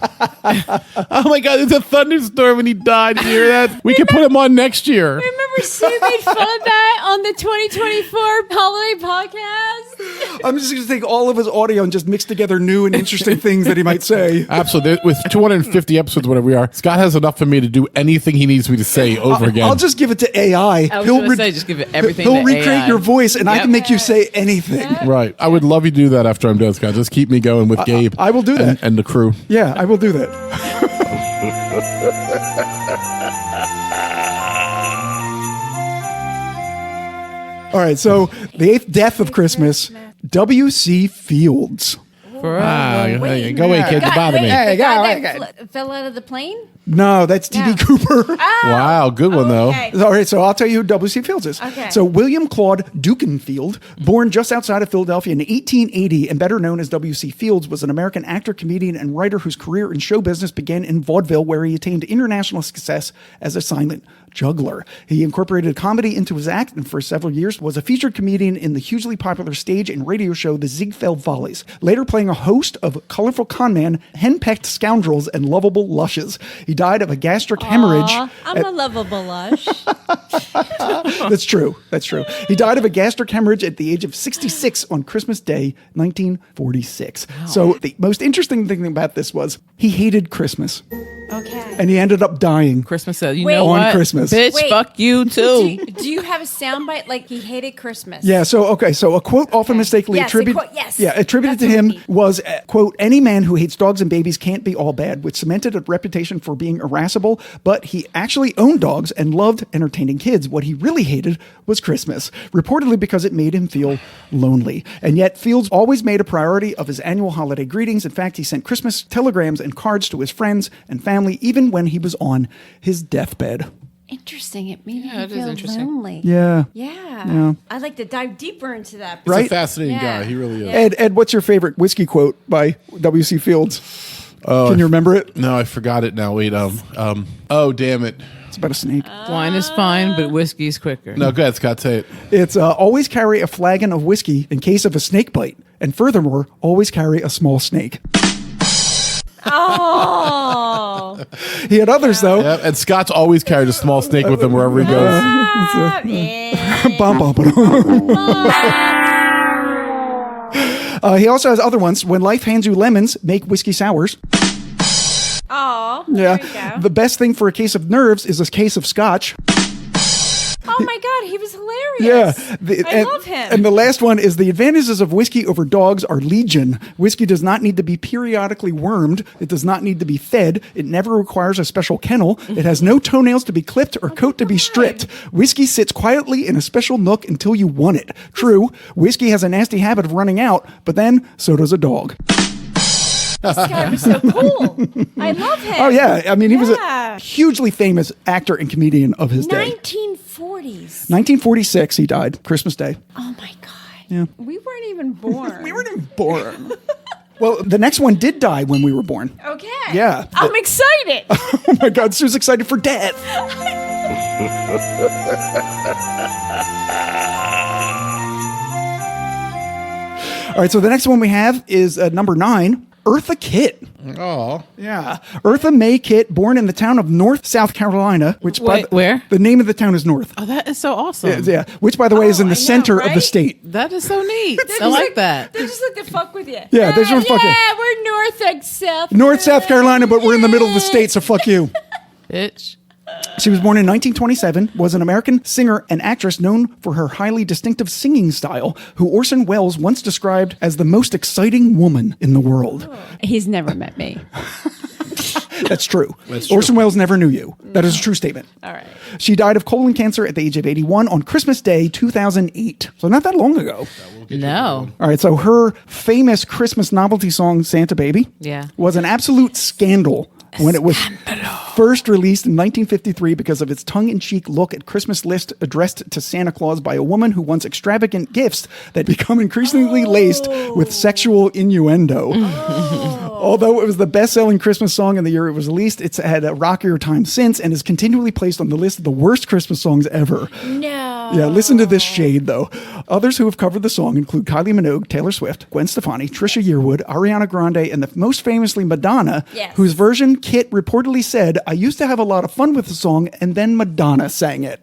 Oh my God, there's a thunderstorm and he died. You hear that? We can put him on next year. Remember Sue made fun of that on the 2024 holiday podcast? I'm just going to take all of his audio and just mix together new and interesting things that he might say. Absolutely. With 250 episodes, whatever we are, Scott has enough for me to do anything he needs me to say over again. I'll just give it to AI. I was going to say, just give it everything He'll to recreate AI. your voice, and I Yep. can make you say anything. Right. I would love you to do that after I'm done, Scott. Just keep me going with Gabe. I will do that. And the crew. Yeah, I will do that. All right, so the 8th death of Christmas, W.C. Fields. For Go away, kids. God, Bother me. the guy go that fell out of the plane? No, that's D.B. No. Cooper. Wow, good one, though. Okay. All right, so I'll tell you who W.C. Fields is. Okay. So William Claude Dukenfield, born just outside of Philadelphia in 1880 and better known as W.C. Fields, was an American actor, comedian, and writer whose career in show business began in vaudeville, where he attained international success as a silent juggler. He incorporated comedy into his act and for several years was a featured comedian in the hugely popular stage and radio show The Ziegfeld Follies, later playing a host of colorful conman, henpecked scoundrels, and lovable lushes. He died of a gastric hemorrhage. I'm a lovable lush. That's true. That's true. He died of a gastric hemorrhage at the age of 66 on Christmas Day, 1946. Wow. So the most interesting thing about this was he hated Christmas. Okay. And he ended up dying. Christmas said, you Wait. know On what? Christmas. Bitch, Wait. fuck you too. Do you have a soundbite like he hated Christmas? Yeah, so a quote often mistakenly Yes, attributed a quote, yes. attributed That's to what him we need. was, quote, any man who hates dogs and babies can't be all bad, which cemented a reputation for being irascible, but he actually owned dogs and loved entertaining kids. What he really hated was Christmas, reportedly because it made him feel lonely. And yet Fields always made a priority of his annual holiday greetings. In fact, he sent Christmas telegrams and cards to his friends and family, even when he was on his deathbed. Interesting. It made Yeah, me it is feel interesting. lonely. Yeah. Yeah. I'd like to dive deeper into that. He's Right? a fascinating Yeah. guy. He really is. Yeah. Ed, what's your favorite whiskey quote by W.C. Fields? Can you remember it? No, I forgot it now. Wait, oh, damn it. It's about a snake. Wine is fine, but whiskey's quicker. No, go ahead, Scott, say it. It's always carry a flagon of whiskey in case of a snake bite. And furthermore, always carry a small snake. Oh. He had others, though. Yep, and Scott's always carried a small snake with him wherever he goes. Bum, bum, ba-dum. He also has other ones. When life hands you lemons, make whiskey sours. Oh. Yeah. There we go. The best thing for a case of nerves is a case of scotch. Oh my God, he was hilarious. I love him. And the last one is the advantages of whiskey over dogs are legion. Whiskey does not need to be periodically wormed. It does not need to be fed. It never requires a special kennel. It has no toenails to be clipped or coat to be stripped. Whiskey sits quietly in a special nook until you want it. True, whiskey has a nasty habit of running out, but then so does a dog. This guy was so cool. I love him. Oh, yeah. I mean, he was a Yeah. hugely famous actor and comedian of his day. 1940s. 1946, he died, Christmas Day. Oh my God. Yeah. We weren't even born. We weren't even born. Well, the next one did die when we were born. Okay. Yeah. I'm excited. Oh my God, Sue's excited for death. All right, so the next one we have is number 9, Eartha Kitt. Oh, Yeah. Eartha May Kitt, born in the town of North, South Carolina, which Wait, where? The name of the town is North. Oh, that is so awesome. Yeah, which by the way is in I the know, center of the right? state. That is so neat. They're I just like that. They just like to fuck with you. Yeah, they just wanna fuck you. Yeah, we're North and South. North, South Carolina, but we're in the middle of the state, so fuck you. Bitch. She was born in 1927, was an American singer and actress known for her highly distinctive singing style, who Orson Welles once described as the most exciting woman in the world. He's never met me. That's true. That's true. Orson Welles never knew you. That is a true statement. All right. She died of colon cancer at the age of 81 on Christmas Day, 2008. So not that long ago. No. All right, so her famous Christmas novelty song, Santa Baby, Yeah. was an absolute scandal when it was first released in 1953 because of its tongue-in-cheek look at Christmas list addressed to Santa Claus by a woman who wants extravagant gifts that become increasingly laced with sexual innuendo. Although it was the best-selling Christmas song in the year it was released, it's had a rockier time since and is continually placed on the list of the worst Christmas songs ever. No. Yeah, listen to this shade, though. Others who have covered the song include Kylie Minogue, Taylor Swift, Gwen Stefani, Trisha Yearwood, Ariana Grande, and the most famously Madonna, Yes. whose version Kit reportedly said, I used to have a lot of fun with the song, and then Madonna sang it.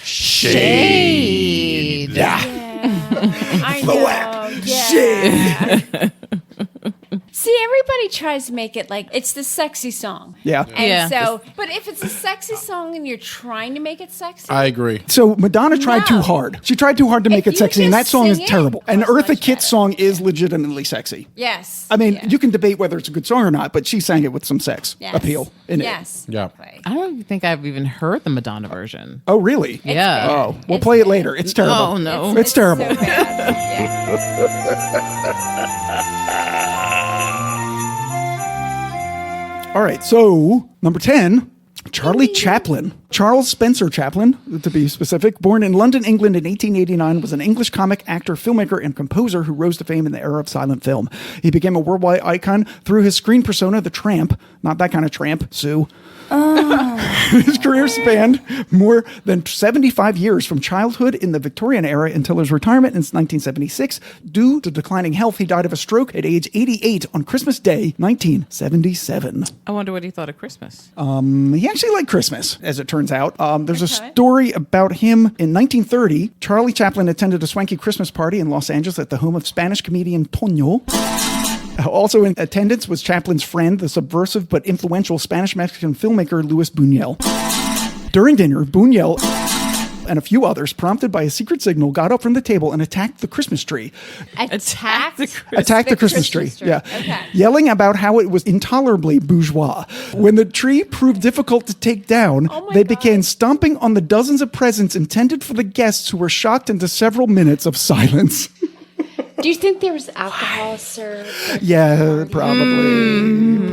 Shade. I know. Yeah. See, everybody tries to make it like it's the sexy song. Yeah. And Yeah. so, but if it's a sexy song and you're trying to make it sexy, I agree. So Madonna tried No. too hard. She tried too hard to make If it you sexy, and that just song is sing it, terrible. And it's much Eartha Kitt's better. song is legitimately sexy. yes. I mean, Yeah. you can debate whether it's a good song or not, but she sang it with some sex Yes. appeal in it. Yes. Yeah. Okay. I don't even think I've even heard the Madonna version. Oh, really? Yeah. Oh, we'll It's play it bad. later. It's terrible. Oh, no. It's terrible. So bad. All right, so number 10, Charlie Chaplin. Charles Spencer Chaplin, to be specific, born in London, England in 1889, was an English comic actor, filmmaker, and composer who rose to fame in the era of silent film. He became a worldwide icon through his screen persona, the Tramp. Not that kind of tramp, Sue. His career spanned more than 75 years from childhood in the Victorian era until his retirement in 1976. Due to declining health, he died of a stroke at age 88 on Christmas Day, 1977. I wonder what he thought of Christmas. He actually liked Christmas, as it turns out. There's a story about him in 1930. Charlie Chaplin attended a swanky Christmas party in Los Angeles at the home of Spanish comedian Toño. Also in attendance was Chaplin's friend, the subversive but influential Spanish-Mexican filmmaker Luis Buñuel. During dinner, Buñuel and a few others, prompted by a secret signal, got up from the table and attacked the Christmas tree. Attacked The Christmas tree. Yeah. Okay. Yelling about how it was intolerably bourgeois. When the tree proved difficult to take down, they began stomping on the dozens of presents intended for the guests, who were shocked into several minutes of silence. Do you think there was alcohol served? Yeah, probably.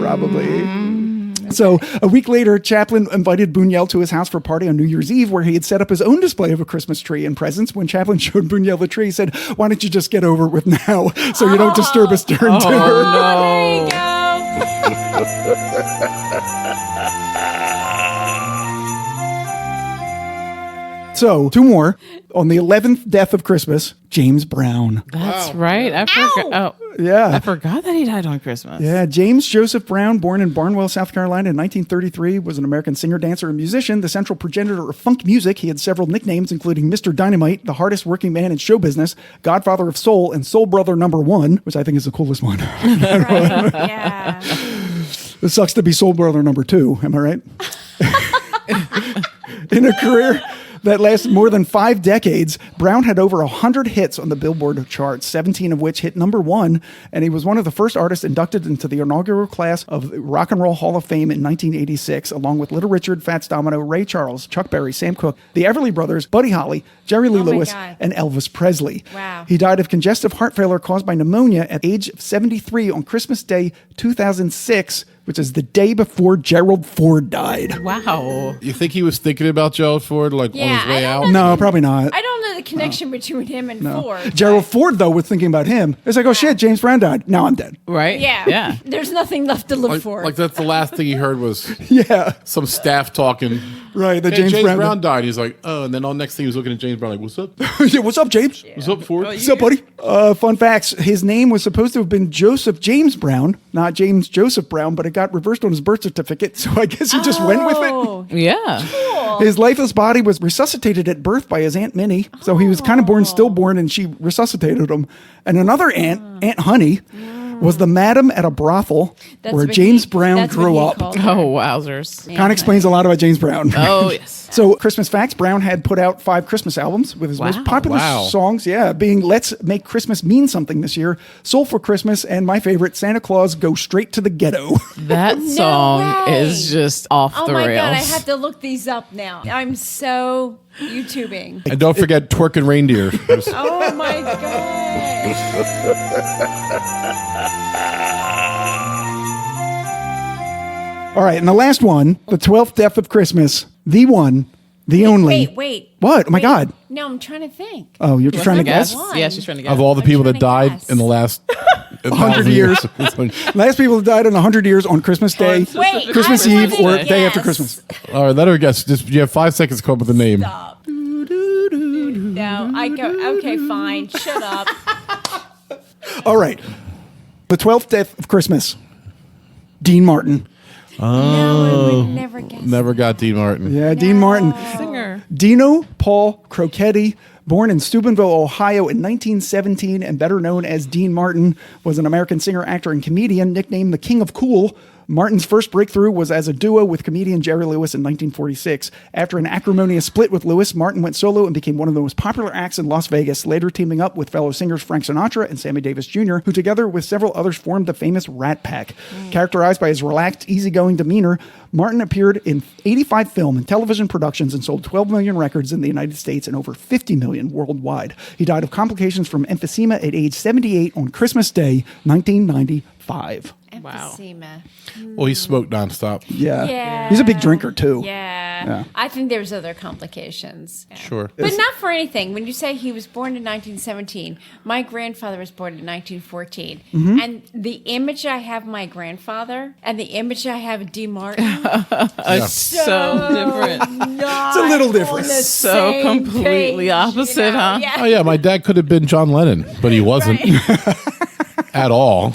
So a week later, Chaplin invited Buñuel to his house for a party on New Year's Eve, where he had set up his own display of a Christmas tree and presents. When Chaplin showed Buñuel the tree, he said, "Why don't you just get over it with now, so you don't disturb us during dinner?" There you go. So, two more. On the 11th death of Christmas, James Brown. That's right. I forgot. Oh, Yeah. I forgot that he died on Christmas. Yeah, James Joseph Brown, born in Barnwell, South Carolina in 1933, was an American singer, dancer, and musician, the central progenitor of funk music. He had several nicknames, including Mr. Dynamite, the hardest working man in show business, Godfather of Soul, and Soul Brother #1, which I think is the coolest one. Right. Yeah. It sucks to be Soul Brother #2, am I right? In a career that lasted more than 5 decades, Brown had over 100 hits on the Billboard charts, 17 of which hit #1, and he was one of the first artists inducted into the inaugural class of the Rock and Roll Hall of Fame in 1986, along with Little Richard, Fats Domino, Ray Charles, Chuck Berry, Sam Cooke, the Everly Brothers, Buddy Holly, Jerry Lee Lewis, God. and Elvis Presley. Wow. He died of congestive heart failure caused by pneumonia at age 73 on Christmas Day 2006, which is the day before Gerald Ford died. Wow. You think he was thinking about Gerald Ford like on Yeah, his way I don't out? know. No, probably not. I don't know the connection between him and Ford. Gerald Ford, though, was thinking about him. It's like, oh shit, James Brown died. Now I'm dead. Right? Yeah. Yeah. There's nothing left to live for. Like that's the last thing he heard was Yeah, some staff talking. right. That Hey, James Brown. died. He's like, oh, and then all next thing he was looking at James Brown like, what's up? Yeah, what's up, James? What's up, Ford? What's up, buddy? Fun facts. His name was supposed to have been Joseph James Brown, not James Joseph Brown, but it got reversed on his birth certificate, so I guess he just went with it. Oh, Yeah. cool. His lifeless body was resuscitated at birth by his Aunt Minnie. So he was kind of born stillborn, and she resuscitated him. And another aunt, Aunt Honey, was the madam at a brothel That's where what James he- Brown that's what grew he up. called Oh, her. wowzers. Kind of explains a lot about James Brown. Oh, yes. So, Christmas facts, Brown had put out 5 Christmas albums with his most popular Wow. songs, being Let's Make Christmas Mean Something this year, Soul for Christmas, and my favorite, Santa Claus Go Straight to the Ghetto. That song way. is just off Oh the my rails. God, I have to look these up now. I'm so YouTubing. And don't forget twerking reindeer. Oh my God. All right, and the last one, the 12th death of Christmas, the one, the only. Wait. What? Oh my Wait. God. No, I'm trying to think. Oh, you're just trying to guess? One. Yeah, she's trying to guess. Of all the I'm people trying that to died guess. in the last 100 years. Last people that died in 100 years on Christmas Day, Wait, Christmas I Eve, wanna or day after guess. Christmas. All right, let her guess. Just you have 5 seconds to come up with a name. Stop. No, I go. Okay, fine. Shut up. All right. The 12th death of Christmas, Dean Martin. No, I would never guess. Never got Dean Martin. Yeah, Dean Martin. Singer. Dino Paul Crocetti, born in Steubenville, Ohio in 1917 and better known as Dean Martin, was an American singer, actor, and comedian nicknamed the King of Cool. Martin's first breakthrough was as a duo with comedian Jerry Lewis in 1946. After an acrimonious split with Lewis, Martin went solo and became one of the most popular acts in Las Vegas, later teaming up with fellow singers Frank Sinatra and Sammy Davis Jr., who together with several others formed the famous Rat Pack. Characterized by his relaxed, easygoing demeanor, Martin appeared in 85 film and television productions and sold 12 million records in the United States and over 50 million worldwide. He died of complications from emphysema at age 78 on Christmas Day, 1995. Wow. Emphysema. Well, he smoked nonstop. Yeah. Yeah. He's a big drinker, too. Yeah. I think there's other complications. Yeah. Sure. But not for anything. When you say he was born in 1917, my grandfather was born in 1914. Mm-hmm. And the image I have of my grandfather and the image I have of D. Martin, So different. it's a little different. So completely opposite, huh? Oh, yeah. My dad could have been John Lennon, but he wasn't at all.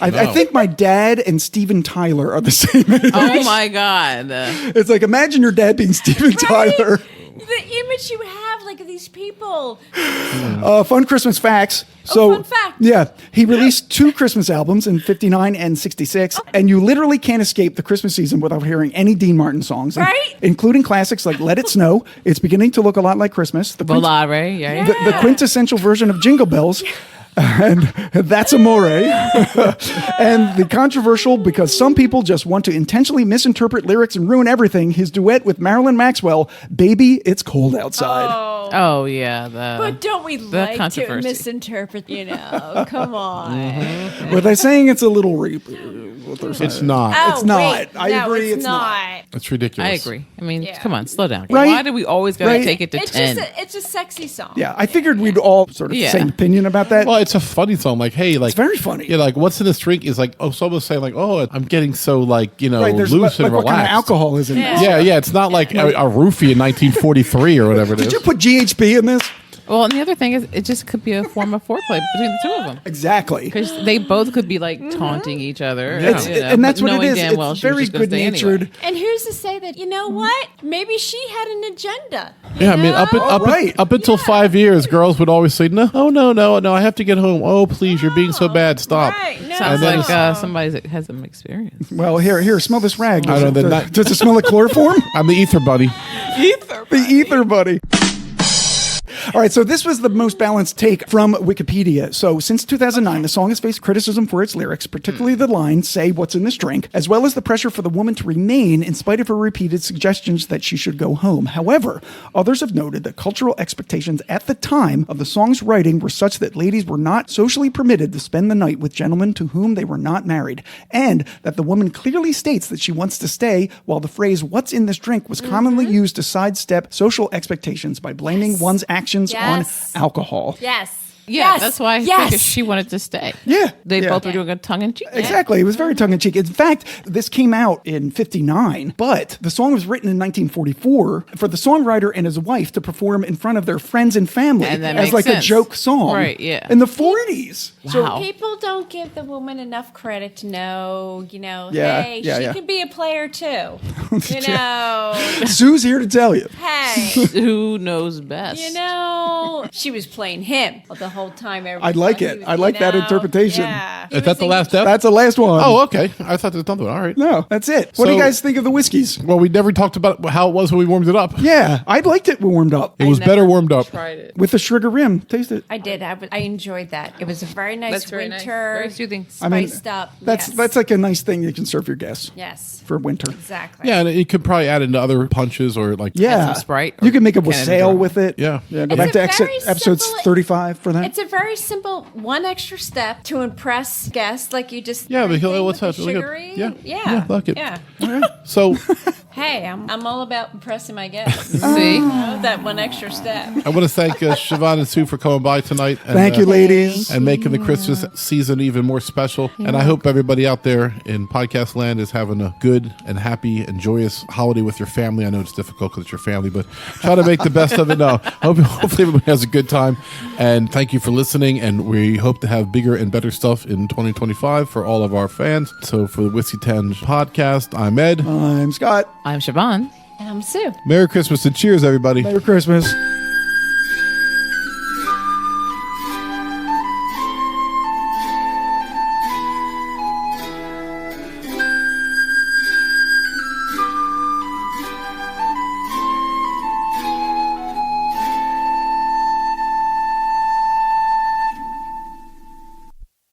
I think my dad and Steven Tyler are the same age. Oh my God. It's like, imagine your dad being Steven Tyler. The image you have, like, of these people. Fun Christmas facts. So, fun fact. Yeah, he released 2 Christmas albums in 59 and 66, and you literally can't escape the Christmas season without hearing any Dean Martin songs. Right? Including classics like Let It Snow, It's Beginning to Look a Lot Like Christmas, the Volare, yeah. the quintessential version of Jingle Bells, and That's Amore, and the controversial, because some people just want to intentionally misinterpret lyrics and ruin everything, his duet with Marilyn Maxwell, Baby, It's Cold Outside. Oh, yeah. But don't we like to controversy. misinterpret, Come on. Were they saying it's a little rape? What they're saying. It's not. Oh, It's not. wait. I No, agree, it's not. It's ridiculous. I agree. I mean, Yeah. come on, slow down. Right? Why do we always got to Right. take it to It's 10? just it's a sexy song. Yeah, I figured we'd all sort of Yeah. same opinion about that. Well, it's a funny song. Like, hey, like It's very funny. Yeah, like what's in this drink is like, someone's saying like, oh, I'm getting so like, Right, there's loose and like what relaxed. kind of alcohol is in this? Yeah, it's not like a roofie in 1943 or whatever it is. Did you put GHB in this? Well, and the other thing is, it just could be a form of foreplay between the two of them. Exactly. Because they both could be like taunting each other. It's, you know, and that's but what it knowing is. damn well It's she was very just gonna stay good-natured. anyway. And who's to say that, you know what? Maybe she had an agenda. Yeah, I mean, up until 5 years, girls would always say, no, I have to get home. Oh, please, you're being so bad. Stop. Right, no. Sounds then like it's- somebody that has some experience. Well, here, smell this rag. I don't know, Does it smell like chloroform? I'm the ether buddy. The ether buddy. All right, so this was the most balanced take from Wikipedia. So since 2009, the song has faced criticism for its lyrics, particularly the line, say what's in this drink, as well as the pressure for the woman to remain in spite of her repeated suggestions that she should go home. However, others have noted that cultural expectations at the time of the song's writing were such that ladies were not socially permitted to spend the night with gentlemen to whom they were not married, and that the woman clearly states that she wants to stay, while the phrase, what's in this drink, was commonly used to sidestep social expectations by blaming one's actions Yes. on alcohol. Yes. Yeah, Yes. that's why I Yes. think she wanted to stay. Yeah. They Yeah. both were doing a tongue-in-cheek. Exactly. It was very tongue-in-cheek. In fact, this came out in 59, but the song was written in 1944 for the songwriter and his wife to perform in front of their friends and family And that as makes like a sense. joke song. Right, yeah. In the 40s. Wow. People don't give the woman enough credit to know, Yeah, hey, yeah, she yeah. could be a player too. Sue's here to tell you. Hey, Who knows best? she was playing him the whole time. I like it. I like that interpretation. Yeah. Is that the last step? That's the last one. Oh, okay. I thought there was another one. All right. No, that's it. What do you So- guys think of the whiskeys? Well, we never talked about how it was when we warmed it up. Yeah, I liked it when warmed up. It was better warmed up. Tried it. With the sugar rim. Taste it. I did. I enjoyed that. It was a very nice That's very nice. winter, Very soothing. spiced up. That's Yes. that's like a nice thing you can serve your guests yes, for winter. exactly. Yeah, and you could probably add into other punches or like. Yeah. some Sprite You or can make a Canada wassail Dry. with it. Yeah. Go It's back a to very episode simple- 35 for that. It's a very simple one extra step to impress guests, like you just Yeah, but everything let's with have the look at- sugary. yeah. yeah, Yeah, like it. yeah. So Hey, I'm all about impressing my guests. See? That one extra step. I want to thank Shavonne and Sue for coming by tonight. And, Thank you, ladies. and making the Christmas season even more special. And I hope everybody out there in podcast land is having a good and happy and joyous holiday with your family. I know it's difficult because it's your family, but try to make the best of it. No, hopefully everybody has a good time. And thank you for listening. And we hope to have bigger and better stuff in 2025 for all of our fans. So for the Whiskey 10 podcast, I'm Ed. I'm Scott. I'm Shavonne. And I'm Sue. Merry Christmas and cheers, everybody. Merry Christmas.